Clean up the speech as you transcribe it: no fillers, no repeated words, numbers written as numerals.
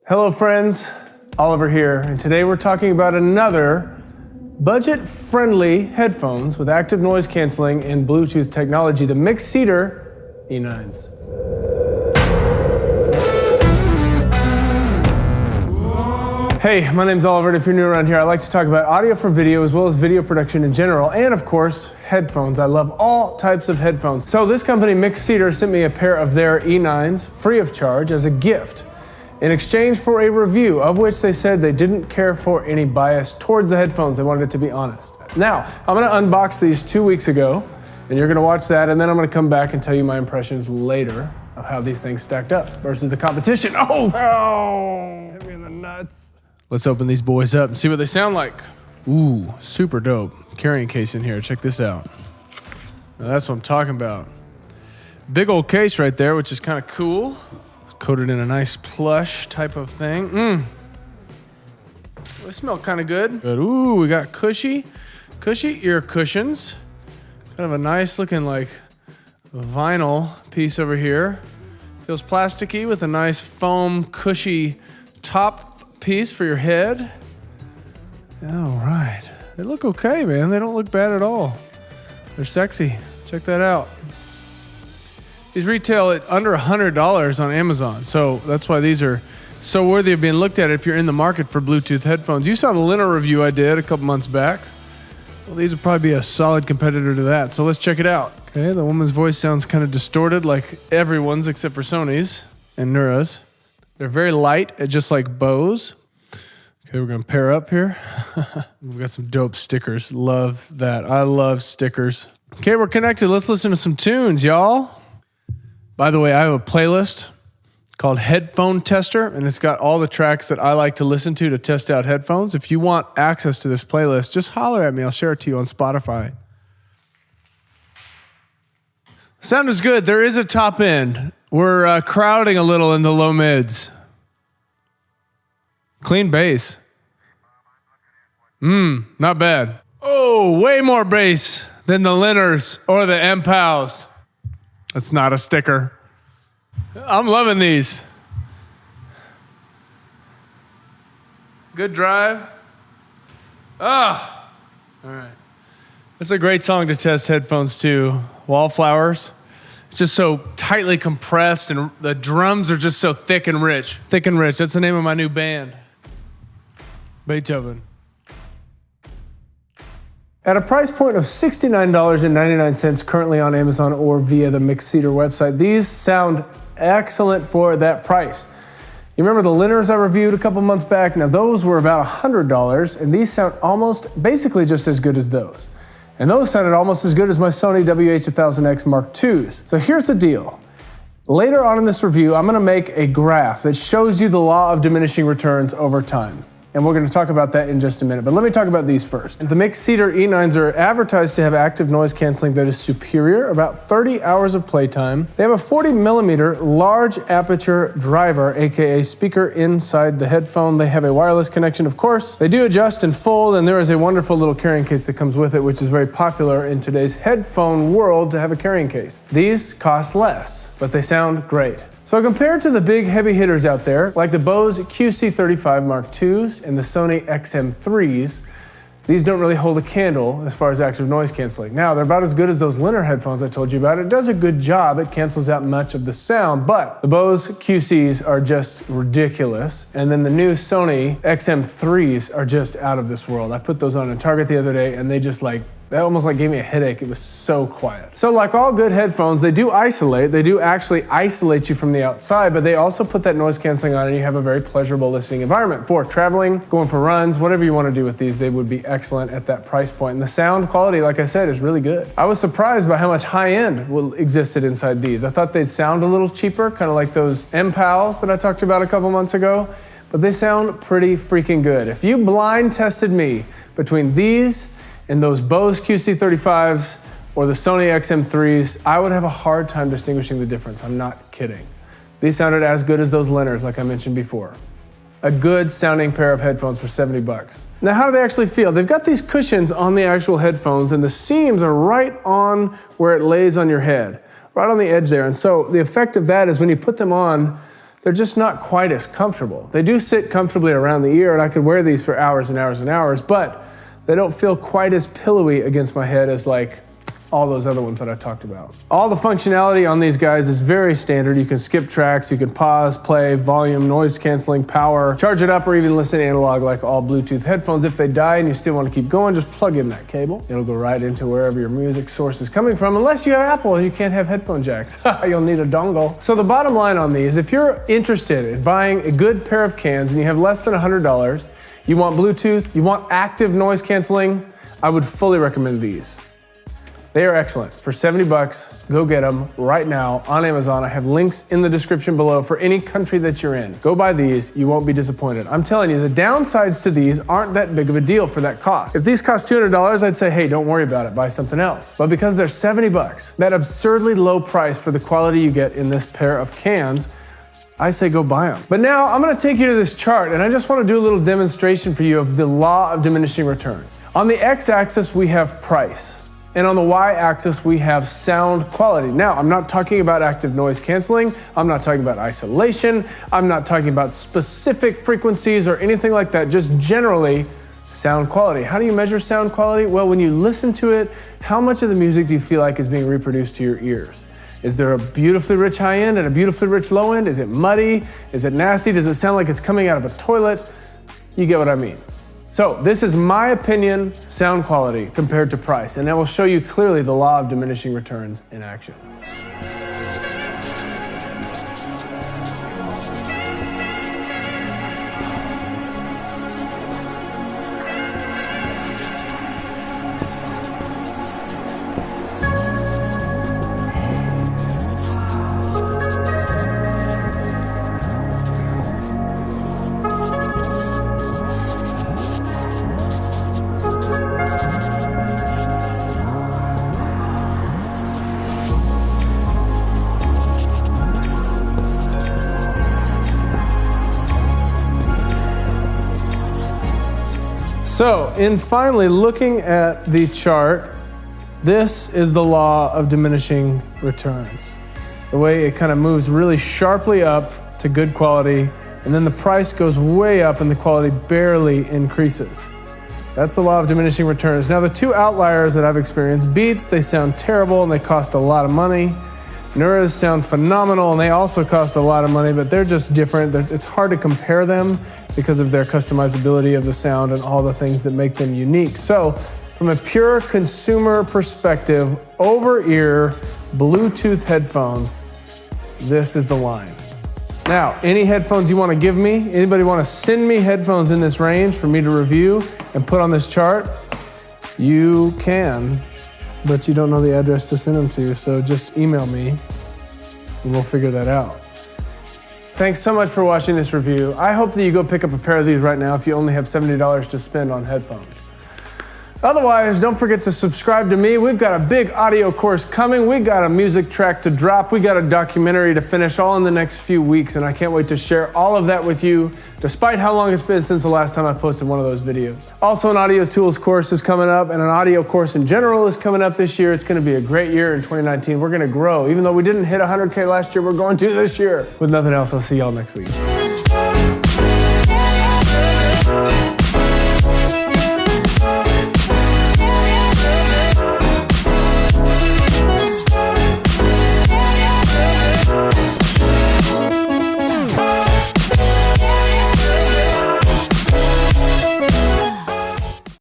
Hello friends, Oliver here, and today we're talking about another budget-friendly headphones with active noise canceling and Bluetooth technology, the Mixcder E9s. Hey, my name's Oliver, and if you're new around here, I like to talk about audio for video as well as video production in general, and of course, headphones. I love all types of headphones. So this company, Mixcder, sent me a pair of their E9s free of charge as a gift in exchange for a review of which they said they didn't care for any bias towards the headphones. They wanted it to be honest. Now, I'm gonna unbox these 2 weeks ago, and you're gonna watch that, and then I'm gonna come back and tell you my impressions later of how these things stacked up versus the competition. Oh, hit me in the nuts. Let's open these boys up and see what they sound like. Ooh, super dope. Carrying case in here, check this out. Now that's what I'm talking about. Big old case right there, which is kind of cool. It's coated in a nice plush type of thing. They smell kind of good. Ooh, we got cushy ear cushions. Kind of a nice looking like vinyl piece over here. Feels plasticky with a nice foam cushy top piece for your head. All right. They look okay, man. They don't look bad at all. They're sexy. Check that out. These retail at under $100 on Amazon. So that's why these are so worthy of being looked at if you're in the market for Bluetooth headphones. You saw the Liner review I did a couple months back. Well, these would probably be a solid competitor to that. So let's check it out. Okay, the woman's voice sounds kind of distorted like everyone's except for Sony's and Neura's. They're very light, just like Bose. Okay, we're gonna pair up here. We've got some dope stickers. Love that. I love stickers. Okay, we're connected. Let's listen to some tunes, y'all. By the way, I have a playlist called Headphone Tester, and it's got all the tracks that I like to listen to test out headphones. If you want access to this playlist, just holler at me. I'll share it to you on Spotify. Sound is good. There is a top end. We're crowding a little in the low mids. Clean bass. Not bad. Oh, way more bass than the Liners or the M-Pows. That's not a sticker. I'm loving these. Good drive. All right. It's a great song to test headphones to. Wallflowers. It's just so tightly compressed, and the drums are just so thick and rich. Thick and Rich, that's the name of my new band. Beethoven. At a price point of $69.99 currently on Amazon or via the Mixcder website, these sound excellent for that price. You remember the Liners I reviewed a couple months back? Now those were about $100, and these sound almost basically just as good as those. And those sounded almost as good as my Sony WH-1000X Mark IIs. So here's the deal. Later on in this review, I'm gonna make a graph that shows you the law of diminishing returns over time. And we're gonna talk about that in just a minute, but let me talk about these first. The Mixcder E9s are advertised to have active noise canceling that is superior, about 30 hours of playtime. They have a 40mm large aperture driver, AKA speaker inside the headphone. They have a wireless connection, of course. They do adjust and fold, and there is a wonderful little carrying case that comes with it, which is very popular in today's headphone world to have a carrying case. These cost less, but they sound great. So compared to the big heavy hitters out there, like the Bose QC35 Mark IIs and the Sony XM3s, these don't really hold a candle as far as active noise canceling. Now, they're about as good as those Liner headphones I told you about. It does a good job. It cancels out much of the sound, but the Bose QCs are just ridiculous. And then the new Sony XM3s are just out of this world. I put those on in Target the other day, and they just that almost gave me a headache. It was so quiet. So like all good headphones, they do isolate. They do actually isolate you from the outside, but they also put that noise canceling on, and you have a very pleasurable listening environment for traveling, going for runs, whatever you want to do with these. They would be excellent at that price point. And the sound quality, like I said, is really good. I was surprised by how much high end existed inside these. I thought they'd sound a little cheaper, kind of like those M-Pals that I talked about a couple months ago, but they sound pretty freaking good. If you blind tested me between these and those Bose QC35s or the Sony XM3s, I would have a hard time distinguishing the difference. I'm not kidding. These sounded as good as those Liners, like I mentioned before. A good sounding pair of headphones for 70 bucks. Now, how do they actually feel? They've got these cushions on the actual headphones, and the seams are right on where it lays on your head, right on the edge there. And so the effect of that is when you put them on, they're just not quite as comfortable. They do sit comfortably around the ear, and I could wear these for hours and hours and hours, but they don't feel quite as pillowy against my head as like all those other ones that I talked about. All the functionality on these guys is very standard. You can skip tracks, you can pause, play, volume, noise canceling, power, charge it up, or even listen analog like all Bluetooth headphones. If they die and you still want to keep going, just plug in that cable. It'll go right into wherever your music source is coming from, unless you have Apple and you can't have headphone jacks. You'll need a dongle. So the bottom line on these, if you're interested in buying a good pair of cans and you have less than $100, you want Bluetooth, you want active noise canceling, I would fully recommend these. They are excellent. For 70 bucks, go get them right now on Amazon. I have links in the description below for any country that you're in. Go buy these, you won't be disappointed. I'm telling you, the downsides to these aren't that big of a deal for that cost. If these cost $200, I'd say, hey, don't worry about it, buy something else. But because they're 70 bucks, that absurdly low price for the quality you get in this pair of cans, I say go buy them. But now I'm gonna take you to this chart, and I just wanna do a little demonstration for you of the law of diminishing returns. On the x-axis, we have price. And on the y-axis, we have sound quality. Now, I'm not talking about active noise canceling. I'm not talking about isolation. I'm not talking about specific frequencies or anything like that, just generally sound quality. How do you measure sound quality? Well, when you listen to it, how much of the music do you feel like is being reproduced to your ears? Is there a beautifully rich high end and a beautifully rich low end? Is it muddy? Is it nasty? Does it sound like it's coming out of a toilet? You get what I mean. So this is my opinion, sound quality compared to price, and I will show you clearly the law of diminishing returns in action. So, in finally looking at the chart, this is the law of diminishing returns. The way it kind of moves really sharply up to good quality, and then the price goes way up and the quality barely increases. That's the law of diminishing returns. Now, the two outliers that I've experienced, Beats, they sound terrible and they cost a lot of money. Neuras sound phenomenal and they also cost a lot of money, but they're just different. It's hard to compare them because of their customizability of the sound and all the things that make them unique. So from a pure consumer perspective, over-ear Bluetooth headphones, this is the line. Now, any headphones you want to give me, anybody want to send me headphones in this range for me to review and put on this chart, you can, but you don't know the address to send them to, so just email me and we'll figure that out. Thanks so much for watching this review. I hope that you go pick up a pair of these right now if you only have $70 to spend on headphones. Otherwise, don't forget to subscribe to me. We've got a big audio course coming. We got a music track to drop. We got a documentary to finish all in the next few weeks, and I can't wait to share all of that with you, despite how long it's been since the last time I posted one of those videos. Also, an audio tools course is coming up, and an audio course in general is coming up this year. It's gonna be a great year in 2019. We're gonna grow. Even though we didn't hit 100K last year, we're going to this year. With nothing else, I'll see y'all next week.